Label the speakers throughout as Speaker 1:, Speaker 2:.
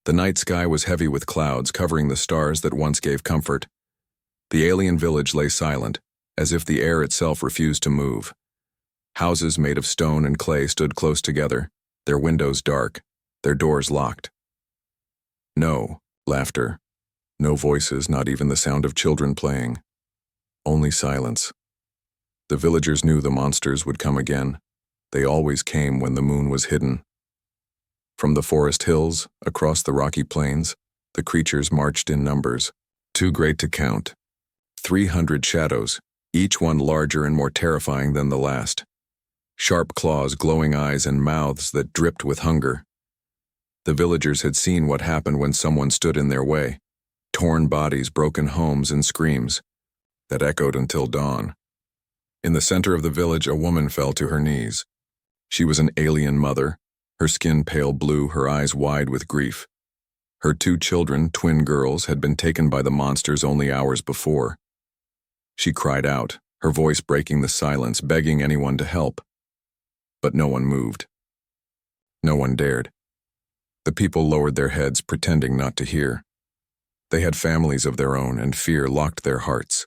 Speaker 1: The night sky was heavy with clouds covering the stars that once gave comfort. The alien village lay silent, as if the air itself refused to move. Houses made of stone and clay stood close together, their windows dark, their doors locked. No laughter, no voices, not even the sound of children playing. Only silence. The villagers knew the monsters would come again. They always came when the moon was hidden. From the forest hills, across the rocky plains, the creatures marched in numbers, too great to count. 300 shadows, each one larger and more terrifying than the last. Sharp claws, glowing eyes, and mouths that dripped with hunger. The villagers had seen what happened when someone stood in their way. Torn bodies, broken homes, and screams that echoed until dawn. In the center of the village, a woman fell to her knees. She was an alien mother, her skin pale blue, her eyes wide with grief. Her 2 children, twin girls, had been taken by the monsters only hours before. She cried out, her voice breaking the silence, begging anyone to help. But no one moved. No one dared. The people lowered their heads, pretending not to hear. They had families of their own, and fear locked their hearts.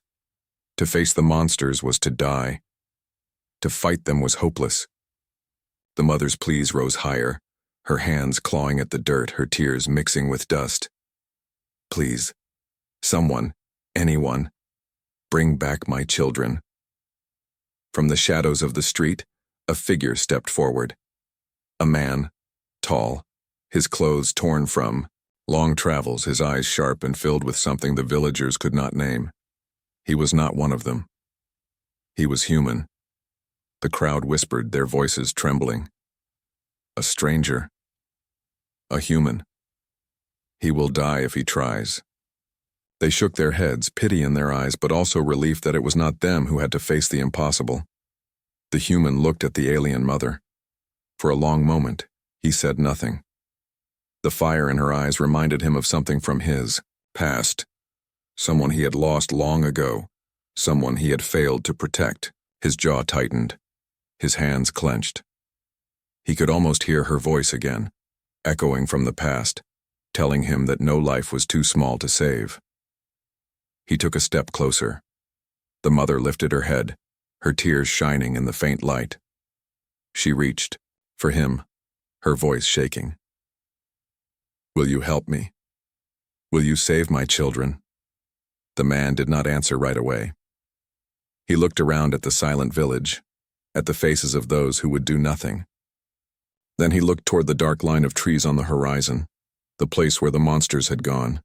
Speaker 1: To face the monsters was to die. To fight them was hopeless. The mother's pleas rose higher, her hands clawing at the dirt, her tears mixing with dust. Please, someone, anyone, bring back my children. From the shadows of the street, a figure stepped forward. A man, tall, his clothes torn from long travels, his eyes sharp and filled with something the villagers could not name. He was not one of them. He was human. The crowd whispered, their voices trembling. A stranger. A human. He will die if he tries. They shook their heads, pity in their eyes, but also relief that it was not them who had to face the impossible. The human looked at the alien mother. For a long moment, he said nothing. The fire in her eyes reminded him of something from his past. Someone he had lost long ago. Someone he had failed to protect. His jaw tightened. His hands clenched. He could almost hear her voice again, echoing from the past, telling him that no life was too small to save. He took a step closer. The mother lifted her head, her tears shining in the faint light. She reached, for him, her voice shaking. Will you help me? Will you save my children? The man did not answer right away. He looked around at the silent village, at the faces of those who would do nothing. Then he looked toward the dark line of trees on the horizon, the place where the monsters had gone.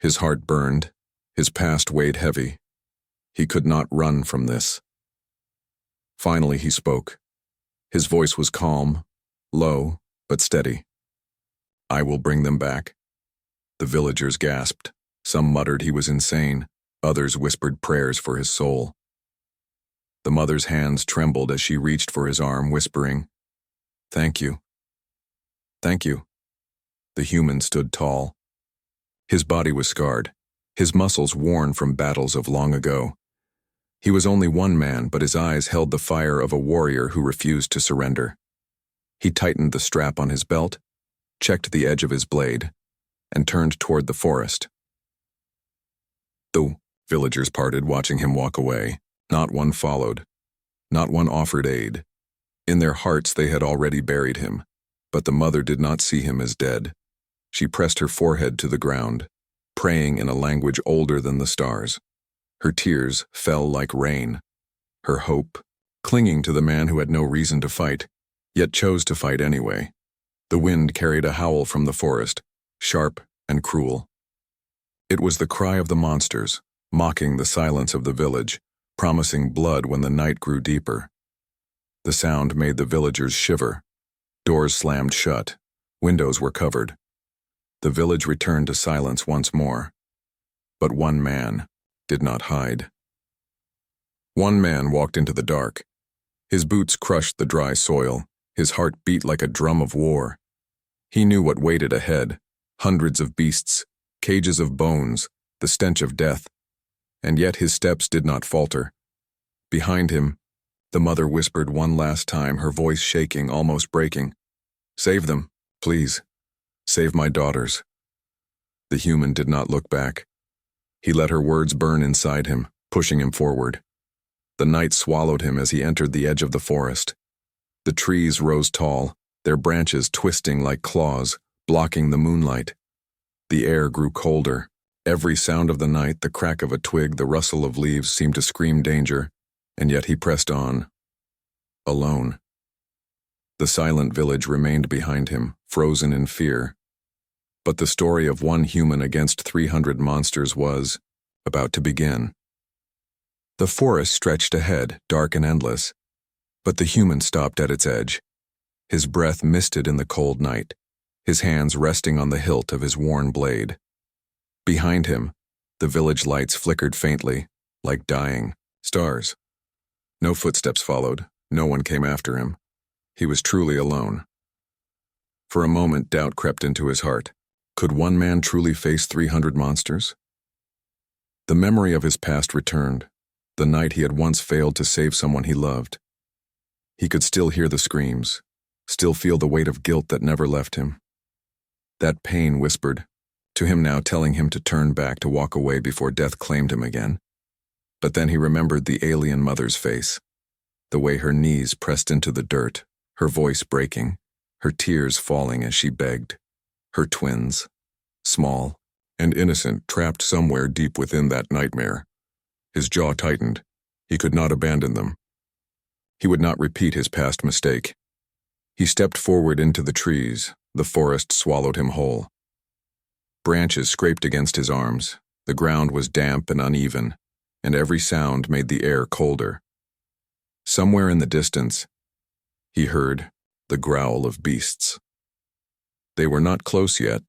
Speaker 1: His heart burned, his past weighed heavy. He could not run from this. Finally he spoke. His voice was calm, low, but steady. I will bring them back. The villagers gasped. Some muttered he was insane. Others whispered prayers for his soul. The mother's hands trembled as she reached for his arm, whispering, Thank you. Thank you. The human stood tall. His body was scarred, his muscles worn from battles of long ago. He was only one man, but his eyes held the fire of a warrior who refused to surrender. He tightened the strap on his belt, checked the edge of his blade, and turned toward the forest. The villagers parted, watching him walk away. Not one followed. Not one offered aid. In their hearts they had already buried him, but the mother did not see him as dead. She pressed her forehead to the ground, praying in a language older than the stars. Her tears fell like rain. Her hope, clinging to the man who had no reason to fight, yet chose to fight anyway. The wind carried a howl from the forest, sharp and cruel. It was the cry of the monsters, mocking the silence of the village, promising blood when the night grew deeper. The sound made the villagers shiver. Doors slammed shut. Windows were covered. The village returned to silence once more. But one man did not hide. One man walked into the dark. His boots crushed the dry soil. His heart beat like a drum of war. He knew what waited ahead. Hundreds of beasts, cages of bones, the stench of death. And yet his steps did not falter. Behind him, the mother whispered one last time, her voice shaking, almost breaking. Save them, please. Save my daughters." The human did not look back. He let her words burn inside him, pushing him forward. The night swallowed him as he entered the edge of the forest. The trees rose tall, their branches twisting like claws, blocking the moonlight. The air grew colder. Every sound of the night, the crack of a twig, the rustle of leaves, seemed to scream danger, and yet he pressed on, alone. The silent village remained behind him, frozen in fear. But the story of one human against 300 monsters was about to begin. The forest stretched ahead, dark and endless, but the human stopped at its edge. His breath misted in the cold night, his hands resting on the hilt of his worn blade. Behind him, the village lights flickered faintly, like dying stars. No footsteps followed, no one came after him. He was truly alone. For a moment, doubt crept into his heart. Could one man truly face 300 monsters? The memory of his past returned, the night he had once failed to save someone he loved. He could still hear the screams, still feel the weight of guilt that never left him. That pain whispered, to him now, telling him to turn back, to walk away before death claimed him again. But then he remembered the alien mother's face, the way her knees pressed into the dirt, her voice breaking, her tears falling as she begged. Her twins, small and innocent, trapped somewhere deep within that nightmare. His jaw tightened. He could not abandon them. He would not repeat his past mistake. He stepped forward into the trees. The forest swallowed him whole. Branches scraped against his arms. The ground was damp and uneven, and every sound made the air colder. Somewhere in the distance, he heard the growl of beasts. They were not close yet,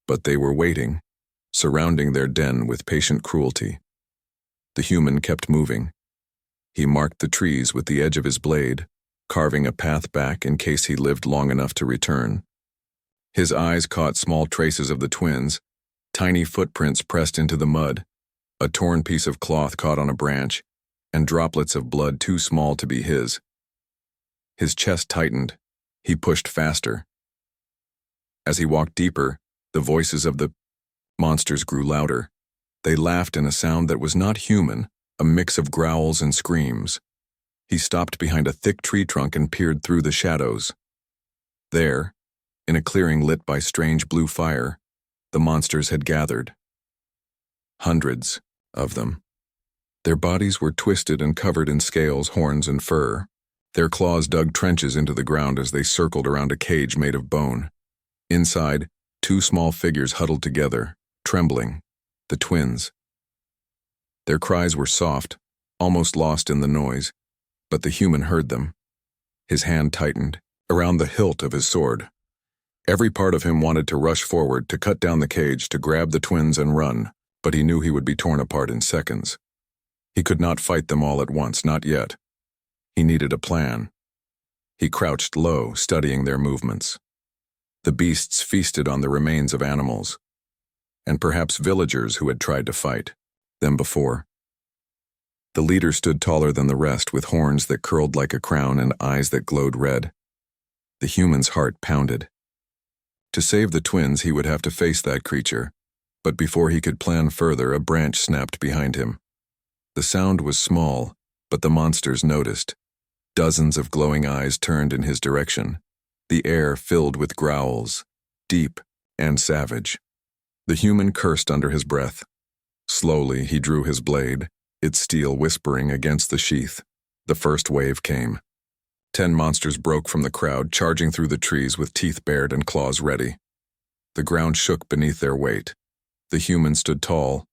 Speaker 1: but they were waiting, surrounding their den with patient cruelty. The human kept moving. He marked the trees with the edge of his blade, carving a path back in case he lived long enough to return. His eyes caught small traces of the twins, tiny footprints pressed into the mud, a torn piece of cloth caught on a branch, and droplets of blood too small to be his. His chest tightened. He pushed faster. As he walked deeper, the voices of the monsters grew louder. They laughed in a sound that was not human, a mix of growls and screams. He stopped behind a thick tree trunk and peered through the shadows. There, in a clearing lit by strange blue fire, the monsters had gathered. Hundreds of them. Their bodies were twisted and covered in scales, horns, and fur. Their claws dug trenches into the ground as they circled around a cage made of bone. Inside, two small figures huddled together, trembling, the twins. Their cries were soft, almost lost in the noise, but the human heard them. His hand tightened around the hilt of his sword. Every part of him wanted to rush forward, to cut down the cage, to grab the twins and run, but he knew he would be torn apart in seconds. He could not fight them all at once, not yet. He needed a plan. He crouched low, studying their movements. The beasts feasted on the remains of animals, and perhaps villagers who had tried to fight them before. The leader stood taller than the rest, with horns that curled like a crown and eyes that glowed red. The human's heart pounded. To save the twins, he would have to face that creature, but before he could plan further, a branch snapped behind him. The sound was small, but the monsters noticed. Dozens of glowing eyes turned in his direction. The air filled with growls, deep and savage. The human cursed under his breath. Slowly, he drew his blade, its steel whispering against the sheath. The first wave came. 10 monsters broke from the crowd, charging through the trees with teeth bared and claws ready. The ground shook beneath their weight. The human stood tall,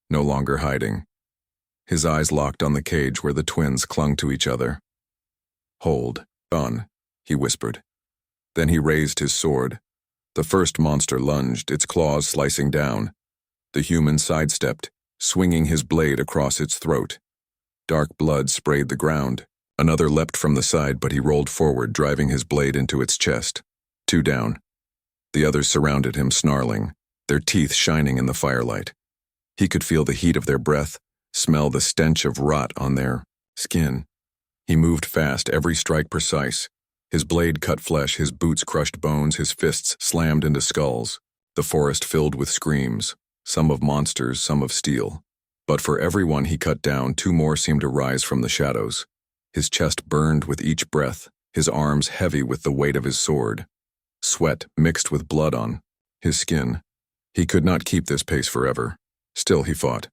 Speaker 1: no longer hiding. His eyes locked on the cage where the twins clung to each other. "Hold on," he whispered. Then he raised his sword. The first monster lunged, its claws slicing down. The human sidestepped, swinging his blade across its throat. Dark blood sprayed the ground. Another leapt from the side, but he rolled forward, driving his blade into its chest. 2 down. The others surrounded him, snarling, their teeth shining in the firelight. He could feel the heat of their breath, smell the stench of rot on their skin. He moved fast, every strike precise. His blade cut flesh, his boots crushed bones, his fists slammed into skulls. The forest filled with screams, some of monsters, some of steel. But for every one he cut down, two more seemed to rise from the shadows. His chest burned with each breath, his arms heavy with the weight of his sword. Sweat mixed with blood on his skin. He could not keep this pace forever. Still he fought.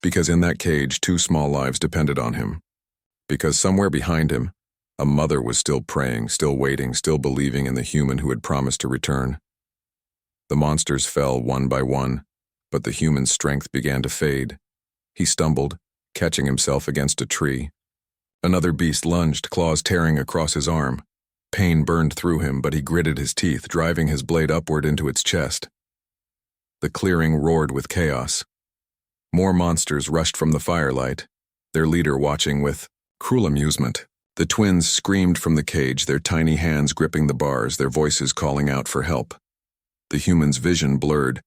Speaker 1: Because in that cage, two small lives depended on him. Because somewhere behind him, a mother was still praying, still waiting, still believing in the human who had promised to return. The monsters fell one by one, but the human's strength began to fade. He stumbled, catching himself against a tree. Another beast lunged, claws tearing across his arm. Pain burned through him, but he gritted his teeth, driving his blade upward into its chest. The clearing roared with chaos. More monsters rushed from the firelight, their leader watching with cruel amusement. The twins screamed from the cage, their tiny hands gripping the bars, their voices calling out for help. The human's vision blurred,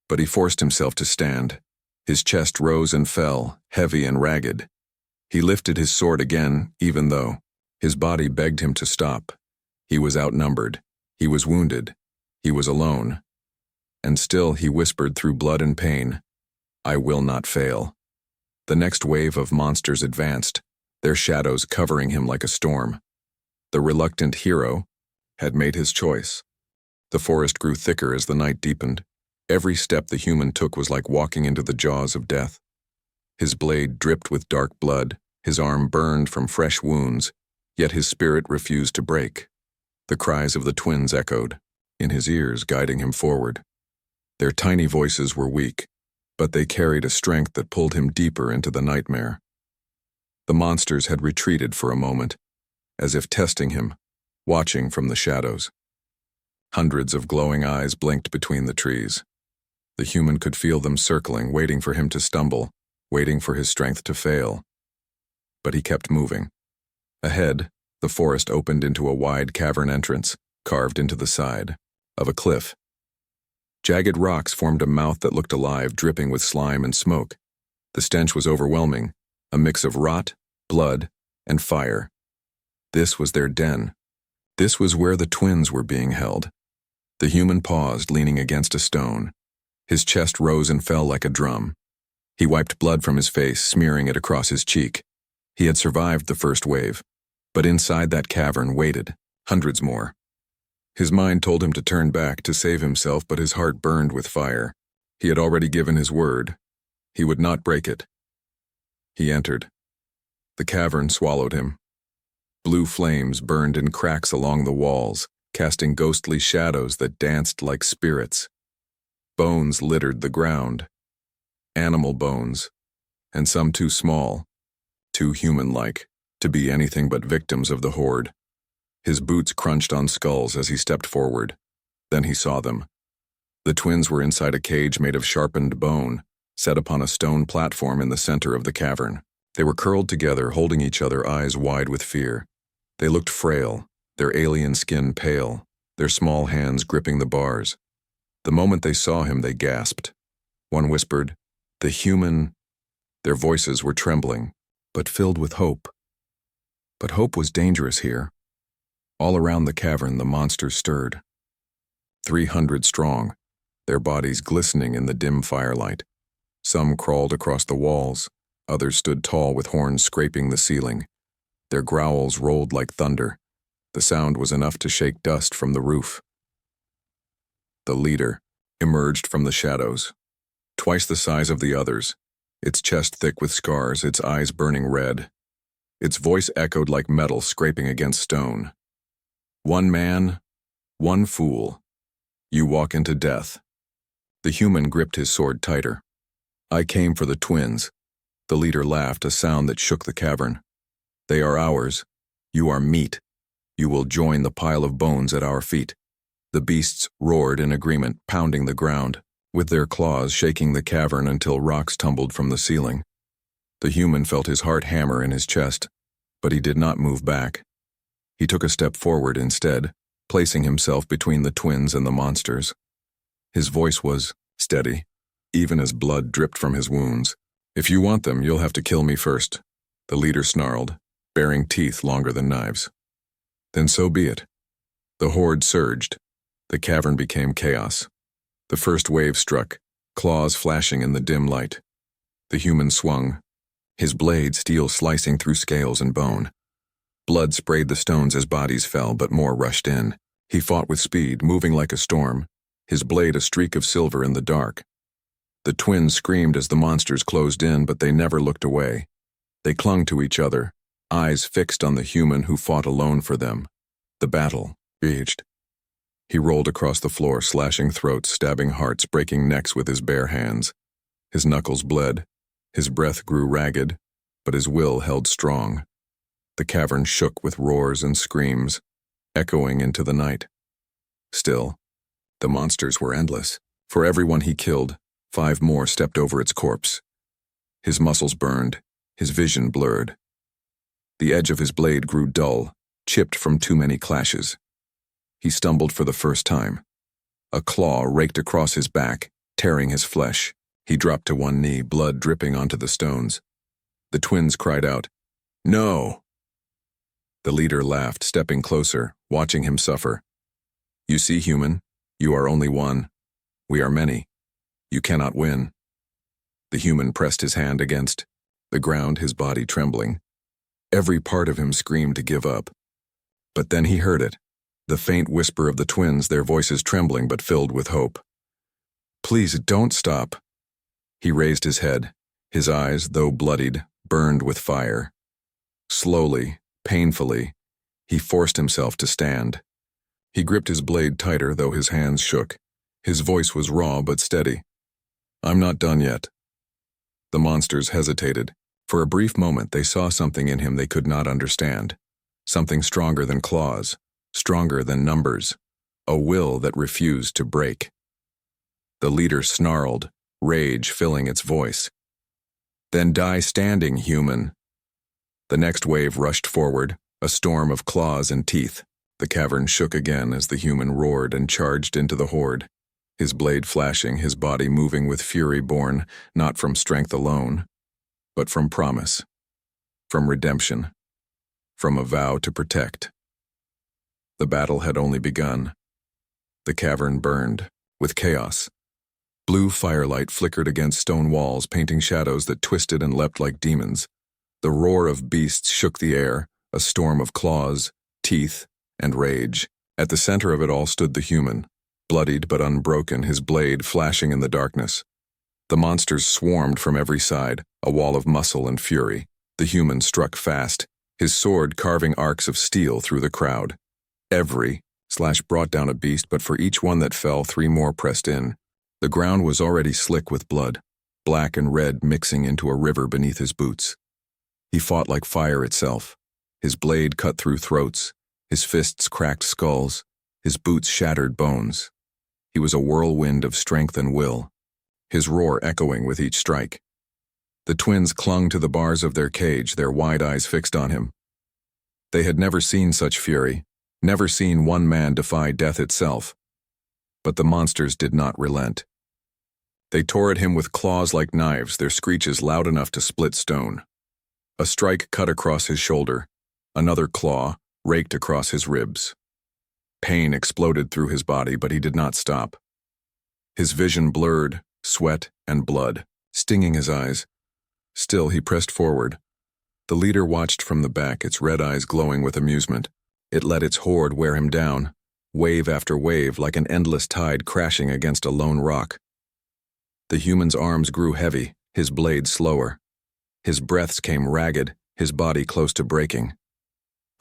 Speaker 1: but he forced himself to stand. His chest rose and fell, heavy and ragged. He lifted his sword again, even though his body begged him to stop. He was outnumbered. He was wounded. He was alone. And still he whispered through blood and pain, "I will not fail." The next wave of monsters advanced, their shadows covering him like a storm. The reluctant hero had made his choice. The forest grew thicker as the night deepened. Every step the human took was like walking into the jaws of death. His blade dripped with dark blood, his arm burned from fresh wounds, yet his spirit refused to break. The cries of the twins echoed, in his ears, guiding him forward. Their tiny voices were weak, but they carried a strength that pulled him deeper into the nightmare. The monsters had retreated for a moment, as if testing him, watching from the shadows. Hundreds of glowing eyes blinked between the trees. The human could feel them circling, waiting for him to stumble, waiting for his strength to fail. But he kept moving. Ahead, the forest opened into a wide cavern entrance, carved into the side of a cliff. Jagged rocks formed a mouth that looked alive, dripping with slime and smoke. The stench was overwhelming, a mix of rot, blood, and fire. This was their den. This was where the twins were being held. The human paused, leaning against a stone. His chest rose and fell like a drum. He wiped blood from his face, smearing it across his cheek. He had survived the first wave, but inside that cavern waited hundreds more. His mind told him to turn back, to save himself, but his heart burned with fire. He had already given his word. He would not break it. He entered. The cavern swallowed him. Blue flames burned in cracks along the walls, casting ghostly shadows that danced like spirits. Bones littered the ground. Animal bones, and some too small, too human-like, to be anything but victims of the horde. His boots crunched on skulls as he stepped forward. Then he saw them. The twins were inside a cage made of sharpened bone, set upon a stone platform in the center of the cavern. They were curled together, holding each other, eyes wide with fear. They looked frail, their alien skin pale, their small hands gripping the bars. The moment they saw him, they gasped. One whispered, "The human." Their voices were trembling, but filled with hope. But hope was dangerous here. All around the cavern, the monsters stirred. 300 strong, their bodies glistening in the dim firelight. Some crawled across the walls, others stood tall with horns scraping the ceiling. Their growls rolled like thunder. The sound was enough to shake dust from the roof. The leader emerged from the shadows, twice the size of the others, its chest thick with scars, its eyes burning red. Its voice echoed like metal scraping against stone. "One man, one fool. You walk into death." The human gripped his sword tighter. "I came for the twins." The leader laughed, a sound that shook the cavern. "They are ours. You are meat. You will join the pile of bones at our feet." The beasts roared in agreement, pounding the ground, with their claws shaking the cavern until rocks tumbled from the ceiling. The human felt his heart hammer in his chest, but he did not move back. He took a step forward instead, placing himself between the twins and the monsters. His voice was steady, even as blood dripped from his wounds. "If you want them, you'll have to kill me first," the leader snarled, baring teeth longer than knives. "Then so be it." The horde surged. The cavern became chaos. The first wave struck, claws flashing in the dim light. The human swung, his blade steel slicing through scales and bone. Blood sprayed the stones as bodies fell, but more rushed in. He fought with speed, moving like a storm, his blade a streak of silver in the dark. The twins screamed as the monsters closed in, but they never looked away. They clung to each other, eyes fixed on the human who fought alone for them. The battle raged. He rolled across the floor, slashing throats, stabbing hearts, breaking necks with his bare hands. His knuckles bled. His breath grew ragged, but his will held strong. The cavern shook with roars and screams, echoing into the night. Still, the monsters were endless. For everyone he killed, 5 more stepped over its corpse. His muscles burned, his vision blurred. The edge of his blade grew dull, chipped from too many clashes. He stumbled for the first time. A claw raked across his back, tearing his flesh. He dropped to one knee, blood dripping onto the stones. The twins cried out, "No!" The leader laughed, stepping closer, watching him suffer. "You see, human, you are only one. We are many. You cannot win." The human pressed his hand against the ground, his body trembling. Every part of him screamed to give up. But then he heard it, the faint whisper of the twins, their voices trembling but filled with hope. "Please don't stop." He raised his head. His eyes, though bloodied, burned with fire. Slowly, painfully, he forced himself to stand. He gripped his blade tighter, though his hands shook. His voice was raw but steady. "I'm not done yet." The monsters hesitated. For a brief moment they saw something in him they could not understand. Something stronger than claws, stronger than numbers. A will that refused to break. The leader snarled, rage filling its voice. "Then die standing, human." The next wave rushed forward, a storm of claws and teeth. The cavern shook again as the human roared and charged into the horde, his blade flashing, his body moving with fury born not from strength alone, but from promise, from redemption, from a vow to protect. The battle had only begun. The cavern burned, with chaos. Blue firelight flickered against stone walls, painting shadows that twisted and leapt like demons. The roar of beasts shook the air, a storm of claws, teeth, and rage. At the center of it all stood the human, bloodied but unbroken, his blade flashing in the darkness. The monsters swarmed from every side, a wall of muscle and fury. The human struck fast, his sword carving arcs of steel through the crowd. Every slash brought down a beast, but for each one that fell, 3 more pressed in. The ground was already slick with blood, black and red mixing into a river beneath his boots. He fought like fire itself. His blade cut through throats, his fists cracked skulls, his boots shattered bones. He was a whirlwind of strength and will, his roar echoing with each strike. The twins clung to the bars of their cage, their wide eyes fixed on him. They had never seen such fury, never seen one man defy death itself. But the monsters did not relent. They tore at him with claws like knives, their screeches loud enough to split stone. A strike cut across his shoulder, another claw raked across his ribs. Pain exploded through his body, but he did not stop. His vision blurred, sweat and blood stinging his eyes. Still he pressed forward. The leader watched from the back, its red eyes glowing with amusement. It let its horde wear him down, wave after wave, like an endless tide crashing against a lone rock. The human's arms grew heavy, his blade slower. His breaths came ragged, his body close to breaking.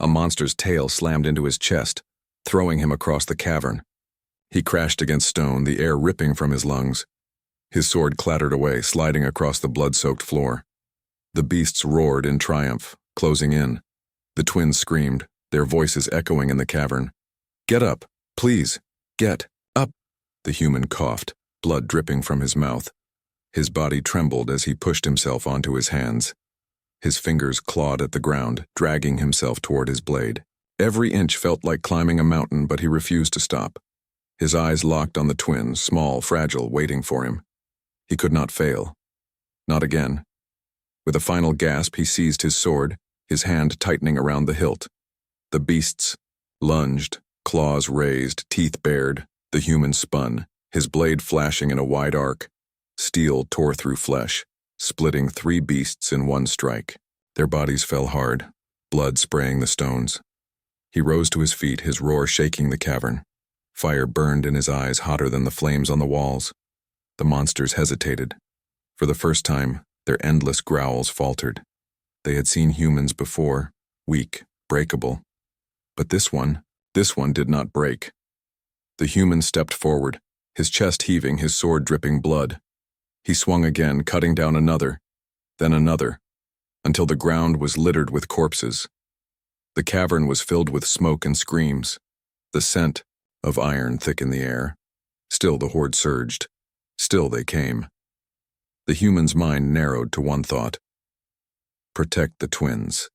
Speaker 1: A monster's tail slammed into his chest, throwing him across the cavern. He crashed against stone, the air ripping from his lungs. His sword clattered away, sliding across the blood-soaked floor. The beasts roared in triumph, closing in. The twins screamed, their voices echoing in the cavern. "Get up, please, get up." The human coughed, blood dripping from his mouth. His body trembled as he pushed himself onto his hands. His fingers clawed at the ground, dragging himself toward his blade. Every inch felt like climbing a mountain, but he refused to stop. His eyes locked on the twins, small, fragile, waiting for him. He could not fail. Not again. With a final gasp, he seized his sword, his hand tightening around the hilt. The beasts lunged, claws raised, teeth bared. The human spun, his blade flashing in a wide arc. Steel tore through flesh, splitting 3 beasts in one strike. Their bodies fell hard, blood spraying the stones. He rose to his feet, his roar shaking the cavern. Fire burned in his eyes, hotter than the flames on the walls. The monsters hesitated. For the first time, their endless growls faltered. They had seen humans before, weak, breakable. But this one did not break. The human stepped forward, his chest heaving, his sword dripping blood. He swung again, cutting down another, then another, until the ground was littered with corpses. The cavern was filled with smoke and screams, the scent of iron thick in the air. Still the horde surged. Still they came. The human's mind narrowed to one thought: protect the twins.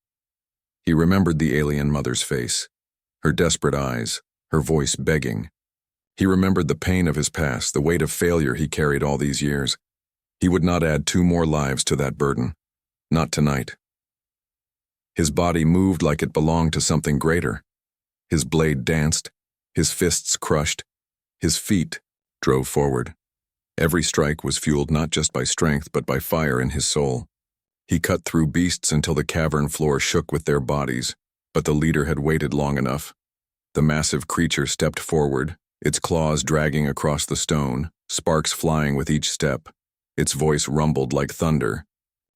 Speaker 1: He remembered the alien mother's face, her desperate eyes, her voice begging. He remembered the pain of his past, the weight of failure he carried all these years. He would not add 2 more lives to that burden. Not tonight. His body moved like it belonged to something greater. His blade danced, his fists crushed, his feet drove forward. Every strike was fueled not just by strength but by fire in his soul. He cut through beasts until the cavern floor shook with their bodies, but the leader had waited long enough. The massive creature stepped forward, its claws dragging across the stone, sparks flying with each step. Its voice rumbled like thunder.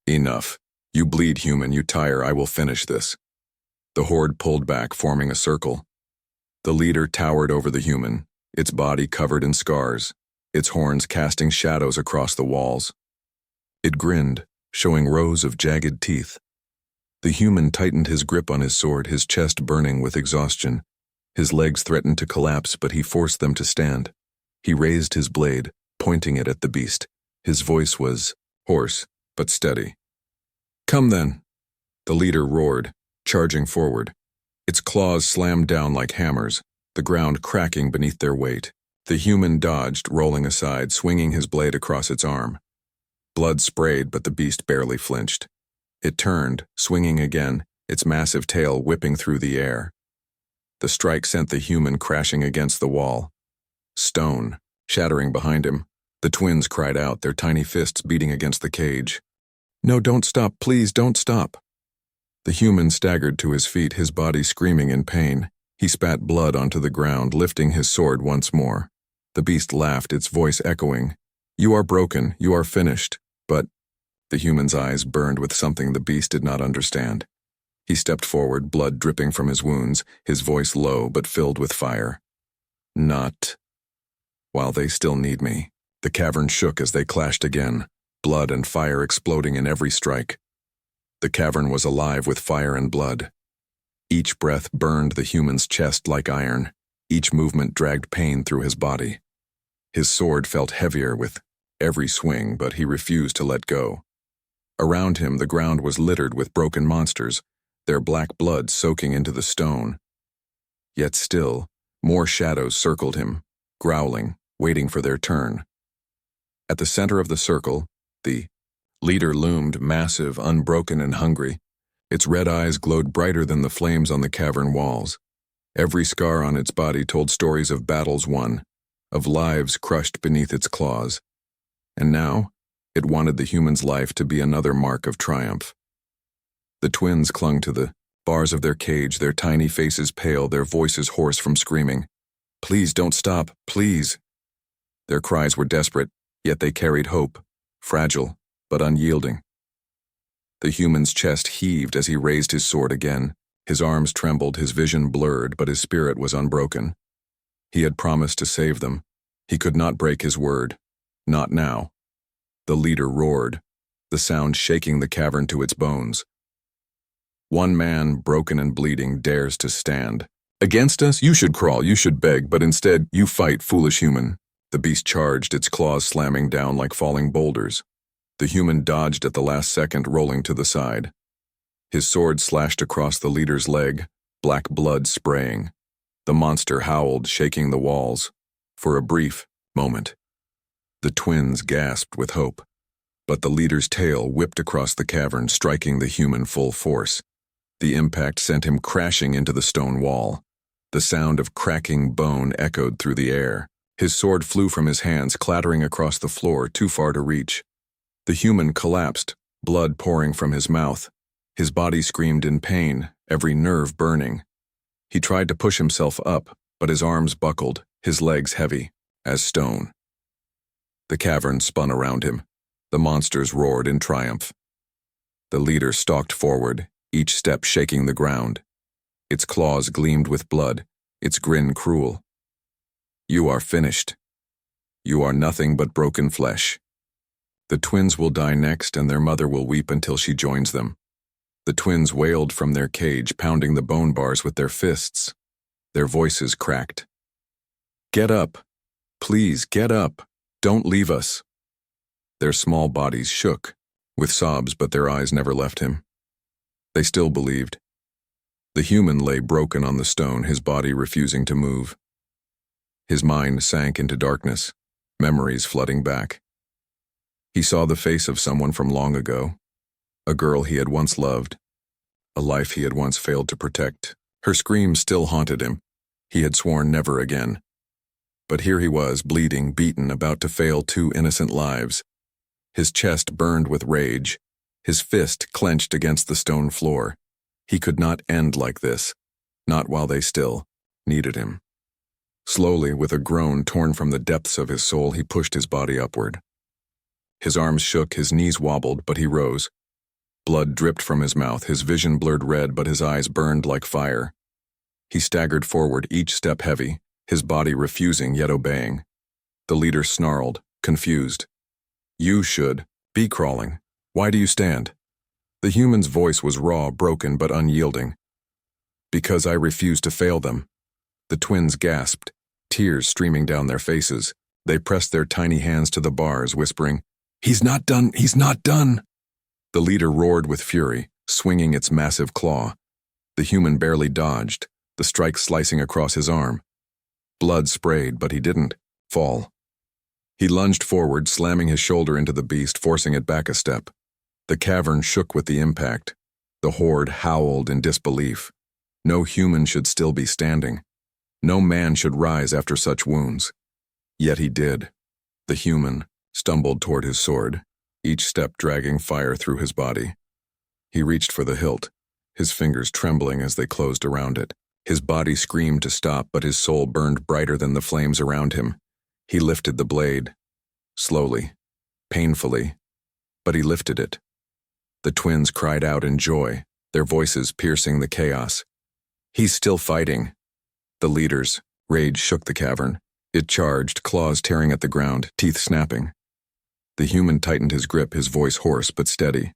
Speaker 1: Enough. You bleed, human, you tire, I will finish this. The horde pulled back, forming a circle. The leader towered over the human, its body covered in scars, its horns casting shadows across the walls. It grinned, showing rows of jagged teeth. The human tightened his grip on his sword, his chest burning with exhaustion. His legs threatened to collapse, but he forced them to stand. He raised his blade, pointing it at the beast. His voice was hoarse, but steady. Come then, the leader roared, charging forward. Its claws slammed down like hammers, the ground cracking beneath their weight. The human dodged, rolling aside, swinging his blade across its arm. Blood sprayed, but the beast barely flinched. It turned, swinging again, its massive tail whipping through the air. The strike sent the human crashing against the wall. Stone, shattering behind him. The twins cried out, their tiny fists beating against the cage. No, don't stop, please, don't stop. The human staggered to his feet, his body screaming in pain. He spat blood onto the ground, lifting his sword once more. The beast laughed, its voice echoing. You are broken, you are finished. But the human's eyes burned with something the beast did not understand. He stepped forward, blood dripping from his wounds, his voice low but filled with fire. Not while they still need me. The cavern shook as they clashed again, blood and fire exploding in every strike. The cavern was alive with fire and blood. Each breath burned the human's chest like iron. Each movement dragged pain through his body. His sword felt heavier with every swing, but he refused to let go. Around him, the ground was littered with broken monsters, their black blood soaking into the stone. Yet still, more shadows circled him, growling, waiting for their turn. At the center of the circle, the leader loomed, massive, unbroken, and hungry. Its red eyes glowed brighter than the flames on the cavern walls. Every scar on its body told stories of battles won, of lives crushed beneath its claws. And now, it wanted the human's life to be another mark of triumph. The twins clung to the bars of their cage, their tiny faces pale, their voices hoarse from screaming. Please don't stop, please. Their cries were desperate, yet they carried hope, fragile but unyielding. The human's chest heaved as he raised his sword again. His arms trembled, his vision blurred, but his spirit was unbroken. He had promised to save them. He could not break his word. Not now. The leader roared, the sound shaking the cavern to its bones. One man, broken and bleeding, dares to stand. Against us, you should crawl, you should beg, but instead, you fight, foolish human. The beast charged, its claws slamming down like falling boulders. The human dodged at the last second, rolling to the side. His sword slashed across the leader's leg, black blood spraying. The monster howled, shaking the walls. For a brief moment, the twins gasped with hope. But the leader's tail whipped across the cavern, striking the human full force. The impact sent him crashing into the stone wall. The sound of cracking bone echoed through the air. His sword flew from his hands, clattering across the floor, too far to reach. The human collapsed, blood pouring from his mouth. His body screamed in pain, every nerve burning. He tried to push himself up, but his arms buckled, his legs heavy, as stone. The cavern spun around him. The monsters roared in triumph. The leader stalked forward, each step shaking the ground. Its claws gleamed with blood, its grin cruel. "You are finished. You are nothing but broken flesh." The twins will die next, and their mother will weep until she joins them. The twins wailed from their cage, pounding the bone bars with their fists. Their voices cracked. "Get up. Please, get up. Don't leave us." Their small bodies shook, with sobs, but their eyes never left him. They still believed. The human lay broken on the stone, his body refusing to move. His mind sank into darkness, memories flooding back. He saw the face of someone from long ago, a girl he had once loved, a life he had once failed to protect. Her screams still haunted him. He had sworn never again. But here he was, bleeding, beaten, about to fail 2 innocent lives. His chest burned with rage, his fist clenched against the stone floor. He could not end like this, not while they still needed him. Slowly, with a groan torn from the depths of his soul, he pushed his body upward. His arms shook, his knees wobbled, but he rose. Blood dripped from his mouth, his vision blurred red, but his eyes burned like fire. He staggered forward, each step heavy, his body refusing yet obeying. The leader snarled, confused. "You should be crawling. Why do you stand?" The human's voice was raw, broken, but unyielding. "Because I refuse to fail them." The twins gasped, tears streaming down their faces. They pressed their tiny hands to the bars, whispering, "He's not done! He's not done!" The leader roared with fury, swinging its massive claw. The human barely dodged, the strike slicing across his arm. Blood sprayed, but he didn't fall. He lunged forward, slamming his shoulder into the beast, forcing it back a step. The cavern shook with the impact. The horde howled in disbelief. No human should still be standing. No man should rise after such wounds. Yet he did. The human stumbled toward his sword, each step dragging fire through his body. He reached for the hilt, his fingers trembling as they closed around it. His body screamed to stop, but his soul burned brighter than the flames around him. He lifted the blade. Slowly, painfully, but he lifted it. The twins cried out in joy, their voices piercing the chaos. "He's still fighting." The leader's rage shook the cavern. It charged, claws tearing at the ground, teeth snapping. The human tightened his grip, his voice hoarse but steady.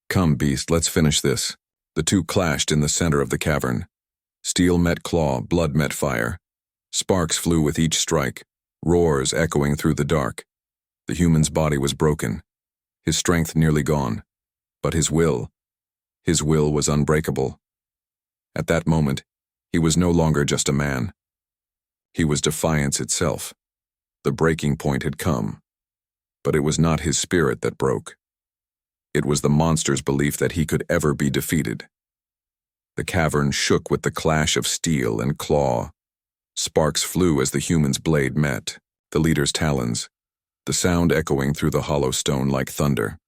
Speaker 1: "Come, beast, let's finish this." The two clashed in the center of the cavern. Steel met claw, blood met fire. Sparks flew with each strike, roars echoing through the dark. The human's body was broken, his strength nearly gone, but his will was unbreakable. At that moment, he was no longer just a man. He was defiance itself. The breaking point had come, but it was not his spirit that broke. It was the monster's belief that he could ever be defeated. The cavern shook with the clash of steel and claw. Sparks flew as the human's blade met the leader's talons, the sound echoing through the hollow stone like thunder.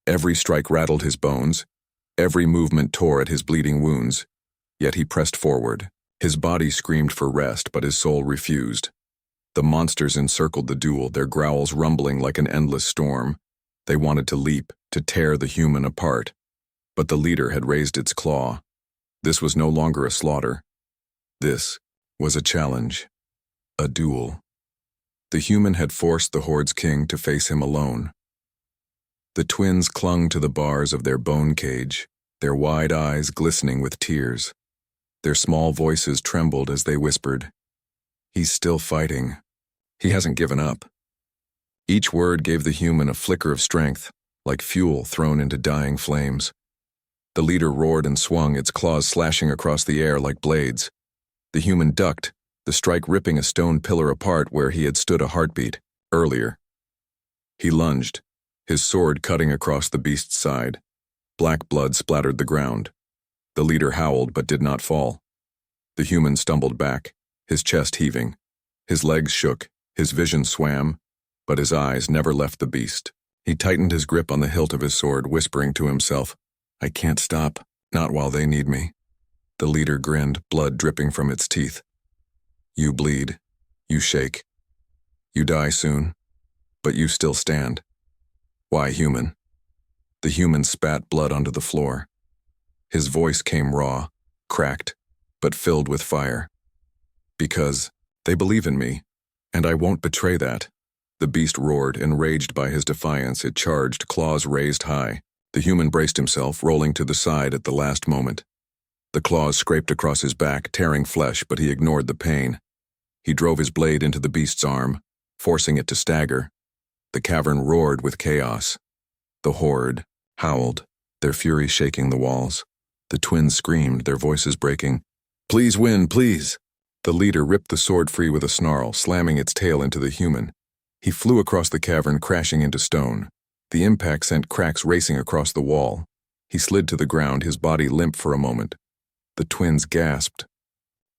Speaker 1: Every strike rattled his bones, every movement tore at his bleeding wounds, yet he pressed forward. His body screamed for rest, but his soul refused. The monsters encircled the duel, their growls rumbling like an endless storm. They wanted to leap, to tear the human apart, but the leader had raised its claw. This was no longer a slaughter. This was a challenge, a duel. The human had forced the horde's king to face him alone. The twins clung to the bars of their bone cage, their wide eyes glistening with tears. Their small voices trembled as they whispered, "He's still fighting. He hasn't given up." Each word gave the human a flicker of strength, like fuel thrown into dying flames. The leader roared and swung, its claws slashing across the air like blades. The human ducked, the strike ripping a stone pillar apart where he had stood a heartbeat earlier. He lunged, his sword cutting across the beast's side. Black blood splattered the ground. The leader howled but did not fall. The human stumbled back, his chest heaving. His legs shook, His vision swam, but his eyes never left the beast. He tightened his grip on the hilt of his sword, whispering to himself, "I can't stop, not while they need me." The leader grinned, blood dripping from its teeth. "You bleed. You shake. You die soon, but you still stand. Why, human?" The human spat blood onto the floor. His voice came raw, cracked, but filled with fire. "Because they believe in me, and I won't betray that." The beast roared, enraged by his defiance. It charged, claws raised high. The human braced himself, rolling to the side at the last moment. The claws scraped across his back, tearing flesh, but he ignored the pain. He drove his blade into the beast's arm, forcing it to stagger. The cavern roared with chaos. The horde howled, their fury shaking the walls. The twins screamed, their voices breaking. "Please win, please!" The leader ripped the sword free with a snarl, slamming its tail into the human. He flew across the cavern, crashing into stone. The impact sent cracks racing across the wall. He slid to the ground, his body limp for a moment. The twins gasped,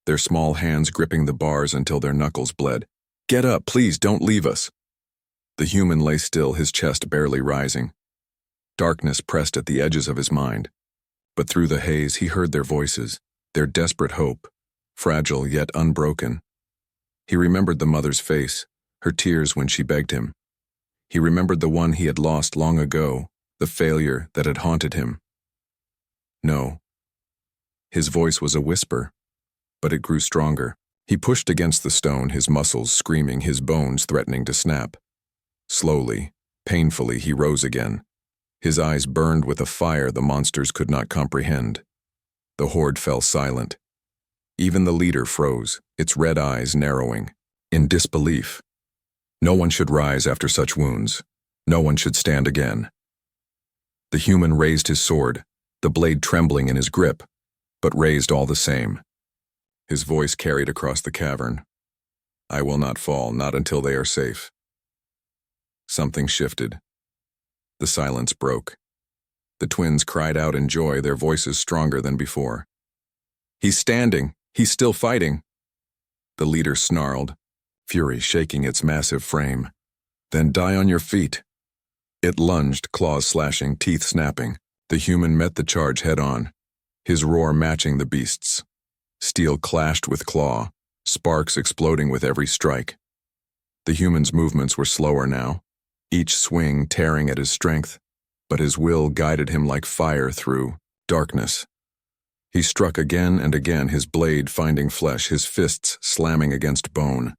Speaker 1: their small hands gripping the bars until their knuckles bled. "Get up, please, don't leave us." The human lay still, his chest barely rising. Darkness pressed at the edges of his mind. But through the haze he heard their voices, their desperate hope, fragile yet unbroken. He remembered the mother's face, her tears when she begged him. He remembered the one he had lost long ago, the failure that had haunted him. No. His voice was a whisper, but it grew stronger. He pushed against the stone, his muscles screaming, his bones threatening to snap. Slowly, painfully, he rose again. His eyes burned with a fire the monsters could not comprehend. The horde fell silent. Even the leader froze, its red eyes narrowing, in disbelief. No one should rise after such wounds. No one should stand again. The human raised his sword, the blade trembling in his grip, but raised all the same. His voice carried across the cavern. "I will not fall, not until they are safe." Something shifted. The silence broke. The twins cried out in joy, their voices stronger than before. "He's standing! He's still fighting!" The leader snarled, fury shaking its massive frame. "Then die on your feet." It lunged, claws slashing, teeth snapping. The human met the charge head-on, his roar matching the beast's. Steel clashed with claw, sparks exploding with every strike. The human's movements were slower now, each swing tearing at his strength, but his will guided him like fire through darkness. He struck again and again, his blade finding flesh, his fists slamming against bone.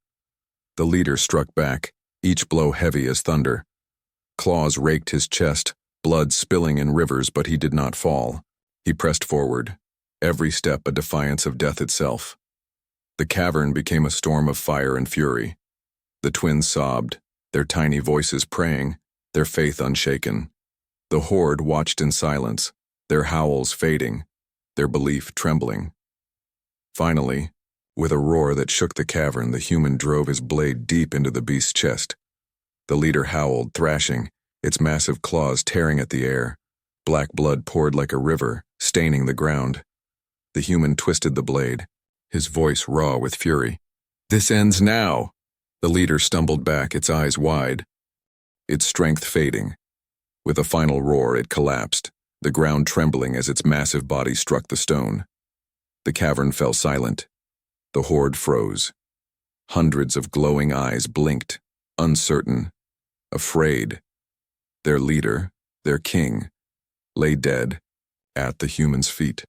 Speaker 1: The leader struck back, each blow heavy as thunder. Claws raked his chest, blood spilling in rivers, but he did not fall. He pressed forward, every step a defiance of death itself. The cavern became a storm of fire and fury. The twins sobbed, their tiny voices praying, their faith unshaken. The horde watched in silence, their howls fading, their belief trembling. Finally, with a roar that shook the cavern, the human drove his blade deep into the beast's chest. The leader howled, thrashing, its massive claws tearing at the air. Black blood poured like a river, staining the ground. The human twisted the blade, his voice raw with fury. "This ends now!" The leader stumbled back, its eyes wide, its strength fading. With a final roar, it collapsed, the ground trembling as its massive body struck the stone. The cavern fell silent. The horde froze. Hundreds of glowing eyes blinked, uncertain, afraid. Their leader, their king, lay dead at the human's feet.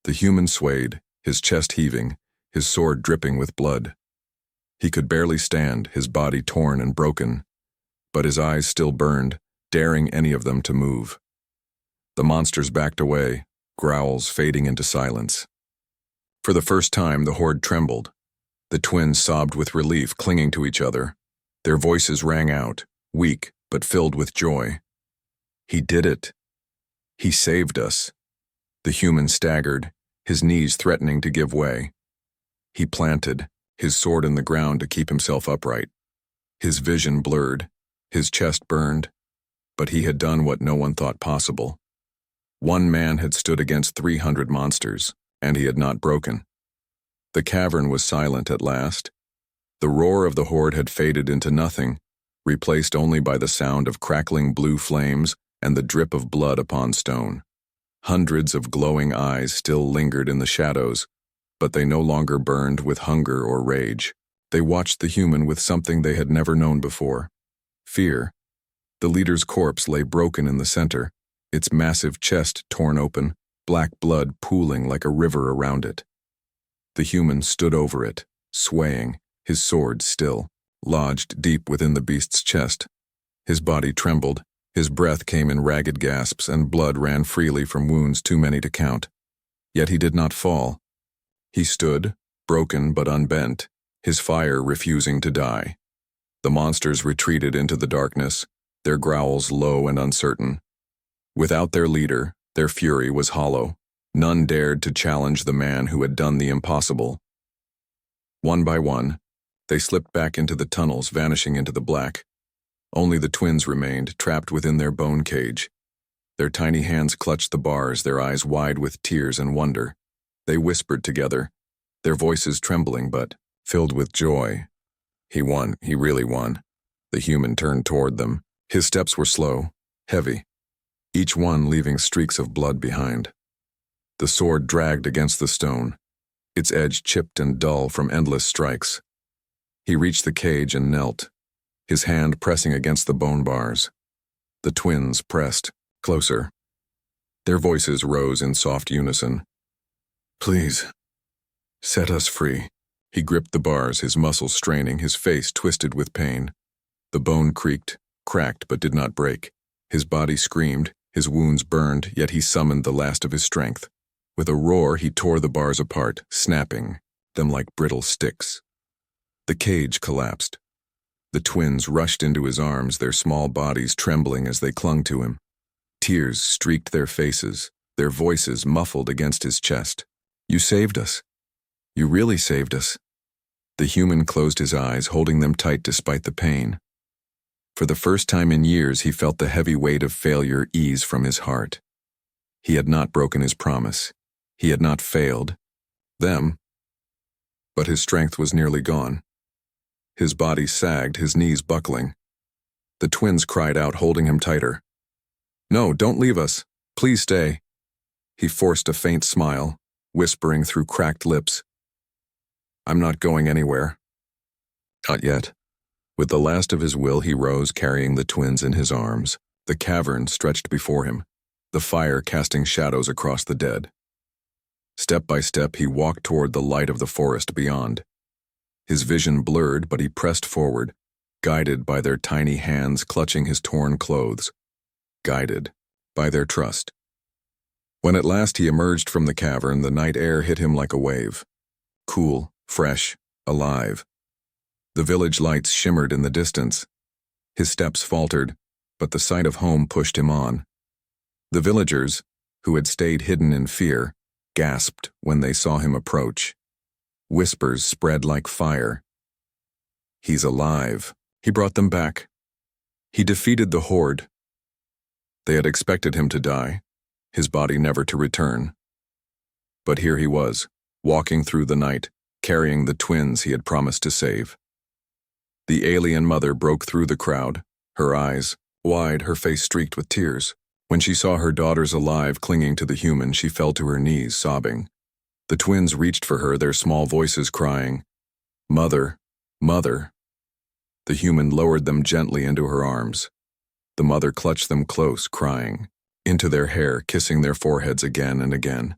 Speaker 1: The human swayed, his chest heaving, his sword dripping with blood. He could barely stand, his body torn and broken, but his eyes still burned, daring any of them to move. The monsters backed away, growls fading into silence. For the first time, the horde trembled. The twins sobbed with relief, clinging to each other. Their voices rang out, weak but filled with joy. "He did it. He saved us." The human staggered, his knees threatening to give way. He planted, his sword in the ground to keep himself upright. His vision blurred, his chest burned, but he had done what no one thought possible. One man had stood against 300 monsters, and he had not broken. The cavern was silent at last. The roar of the horde had faded into nothing, replaced only by the sound of crackling blue flames and the drip of blood upon stone. Hundreds of glowing eyes still lingered in the shadows, but they no longer burned with hunger or rage. They watched the human with something they had never known before: fear. The leader's corpse lay broken in the center, its massive chest torn open, black blood pooling like a river around it. The human stood over it, swaying, his sword still, lodged deep within the beast's chest. His body trembled, his breath came in ragged gasps, and blood ran freely from wounds too many to count. Yet he did not fall. He stood, broken but unbent, his fire refusing to die. The monsters retreated into the darkness, their growls low and uncertain. Without their leader, their fury was hollow. None dared to challenge the man who had done the impossible. One by one, they slipped back into the tunnels, vanishing into the black. Only the twins remained, trapped within their bone cage. Their tiny hands clutched the bars, their eyes wide with tears and wonder. They whispered together, their voices trembling but filled with joy. He won, he really won. The human turned toward them. His steps were slow, heavy, each one leaving streaks of blood behind. The sword dragged against the stone, its edge chipped and dull from endless strikes. He reached the cage and knelt, his hand pressing against the bone bars. The twins pressed closer. Their voices rose in soft unison. "Please, set us free." He gripped the bars, his muscles straining, his face twisted with pain. The bone creaked, cracked but did not break. His body screamed, his wounds burned, yet he summoned the last of his strength. With a roar, he tore the bars apart, snapping them like brittle sticks. The cage collapsed. The twins rushed into his arms, their small bodies trembling as they clung to him. Tears streaked their faces, their voices muffled against his chest. "You saved us. You really saved us." The human closed his eyes, holding them tight despite the pain. For the first time in years, he felt the heavy weight of failure ease from his heart. He had not broken his promise. He had not failed them. But his strength was nearly gone. His body sagged, his knees buckling. The twins cried out, holding him tighter. "No, don't leave us. Please stay." He forced a faint smile, whispering through cracked lips, "I'm not going anywhere." Not yet. With the last of his will, he rose, carrying the twins in his arms. The cavern stretched before him, the fire casting shadows across the dead. Step by step, he walked toward the light of the forest beyond. His vision blurred, but he pressed forward, guided by their tiny hands clutching his torn clothes, guided by their trust. When at last he emerged from the cavern, the night air hit him like a wave. Cool, fresh, alive. The village lights shimmered in the distance. His steps faltered, but the sight of home pushed him on. The villagers, who had stayed hidden in fear, gasped when they saw him approach. Whispers spread like fire. "He's alive." He brought them back. He defeated the horde. They had expected him to die, his body never to return. But here he was, walking through the night, carrying the twins he had promised to save. The alien mother broke through the crowd, her eyes wide, her face streaked with tears. When she saw her daughters alive, clinging to the human, she fell to her knees, sobbing. The twins reached for her, their small voices crying, "Mother, Mother." The human lowered them gently into her arms. The mother clutched them close, crying, into their hair, kissing their foreheads again and again.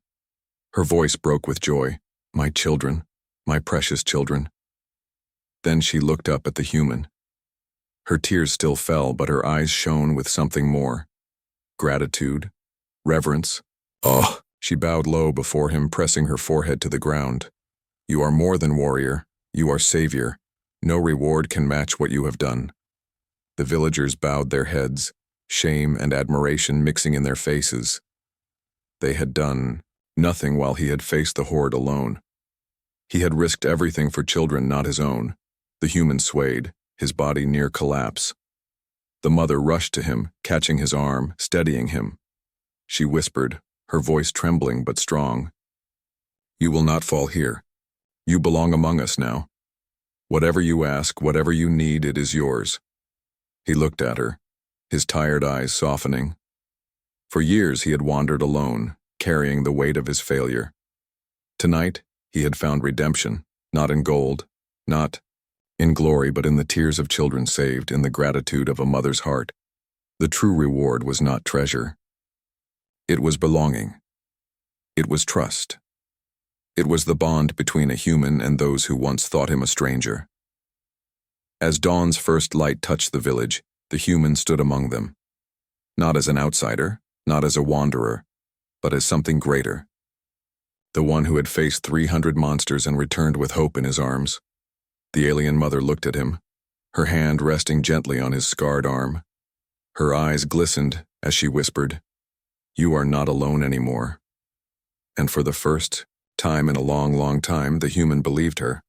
Speaker 1: Her voice broke with joy. "My children, my precious children." Then she looked up at the human. Her tears still fell, but her eyes shone with something more. Gratitude, reverence. "Oh!" She bowed low before him, pressing her forehead to the ground. "You are more than warrior. You are savior. No reward can match what you have done." The villagers bowed their heads, shame and admiration mixing in their faces. They had done nothing while he had faced the horde alone. He had risked everything for children not his own. The human swayed, his body near collapse. The mother rushed to him, catching his arm, steadying him. She whispered, her voice trembling but strong, "You will not fall here. You belong among us now." Whatever you ask, whatever you need, it is yours. He looked at her, his tired eyes softening. For years he had wandered alone, carrying the weight of his failure. Tonight, he had found redemption, not in gold, not in glory, but in the tears of children saved, in the gratitude of a mother's heart. The true reward was not treasure. It was belonging. It was trust. It was the bond between a human and those who once thought him a stranger. As dawn's first light touched the village, the human stood among them. Not as an outsider, not as a wanderer, but as something greater. The one who had faced 300 monsters and returned with hope in his arms. The alien mother looked at him, her hand resting gently on his scarred arm. Her eyes glistened as she whispered, "You are not alone anymore." And for the first time in a long, long time, the human believed her.